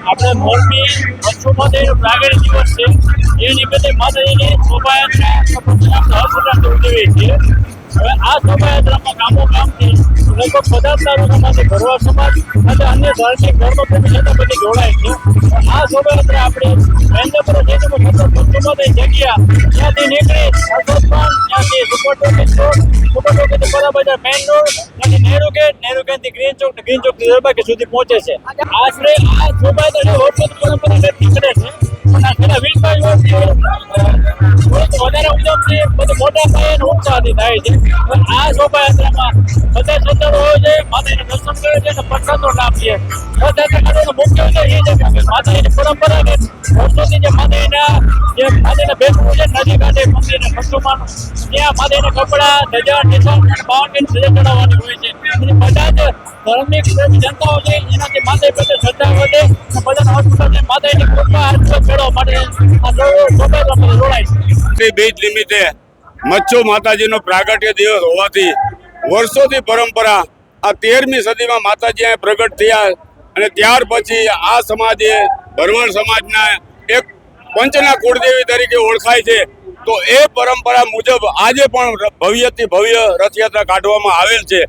આપણે મોરબી પશુપતિનો પ્રાગટ્ય દિવસ છે એ નિમિત્તે માતાજીની શોભાયાત્રા હર્ષોલ્લાસથી ઉજવીએ છીએ। હવે આ શોભાયાત્રામાં ગામો ગામથી લગભગ 50 તાલુકામાંથી ભરવાડ સમાજ અને અન્ય ધાર્મિક ધર્મપ્રેમી સાથે બધી જોડાય છે। આ શોભાયાત્રા આપણે મહેન્દ્રપુર પશુપતિ જગ્યા ત્યાંથી નીકળી ત્યાંથી સુપરટોકીથી બરાબર મેઇન રોડ ત્યાંથી નહેરુ ગેટથી ગ્રીન ચોકથી દરબાર સુધી પહોંચે છે। આશરે આ શોભાયાત્રા વર્ષોથી પરંપરા નીકળે છે પણ છેલ્લા 20-22 વર્ષ વધારે ઉદ્યમથી બધું મોટા પાયે ઉત્સાહથી થાય છે। આ શોભાયાત્રામાં બધા શ્રદ્ધાળુઓ હોય છે, માતાજીના દર્શન કરે છે અને પ્રસાદનો લાભ લે। રથયાત્રા કરવાનો મુખ્ય ઉદ્દેશ એ છે કે માતાજીની પરંપરાને વર્ષોથી જે માતાજીના બેસવું છે નદી કાંઠે મંદિરના કચ્છમાં ત્યાં માતાજીના કપડા ધજા નિશાન અને બાવનની સજા ચડાવવાની હોય છે અને બધા જ ધાર્મિક જનતાઓ છે એનાથી માતાજી પ્રત્યે શ્રદ્ધા વધે અને બધાના હોસ્પિટલ માતાજીની કૃપા આશીર્વાદ મેળવવા માટે આ શોભાયાત્રામાં જોડાય છે। બીજ નિમિત્તે મચ્છુ માતાજીનો પ્રાગટ્ય દિવસ હોવાથી વર્ષોથી પરંપરા આ 13મી સદીમાં માતાજી અહીંયા પ્રગટ થયા અને ત્યાર પછી આ સમાજે ભરવાડ સમાજના એક પંચના કુળદેવી તરીકે ઓળખાય છે। તો એ પરંપરા મુજબ આજે પણ ભવ્યથી ભવ્ય રથયાત્રા કાઢવામાં આવેલ છે।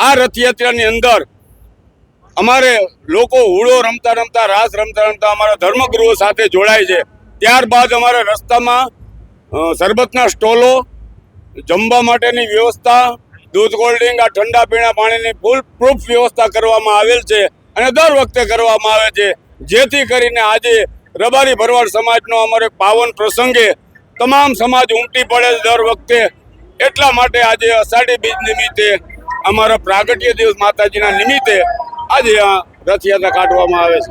આ રથયાત્રાની અંદર અમારે લોકો હુડો રમતા રમતા રાસ રમતા રમતા અમારા ધર્મગુરુઓ સાથે જોડાય છે। ત્યારબાદ અમારા રસ્તામાં શરબતના સ્ટોલો, જમવા માટેની વ્યવસ્થા, દૂધ કોલ્ડ્રિંક, આ ઠંડા પીણા પાણીની ફૂલ પ્રૂફ વ્યવસ્થા કરવામાં આવેલ છે અને દર વખતે કરવામાં આવે છે જેથી કરીને આજે રબારી ભરવાડ સમાજનો અમારે પાવન પ્રસંગે તમામ સમાજ ઉમટી પડે દર વખતે। એટલા માટે આજે અષાઢી બીજ નિમિત્તે અમારા પ્રાગટ્ય દિવસ માતાજીના નિમિત્તે આજે આ રથયાત્રા કાઢવામાં આવે છે।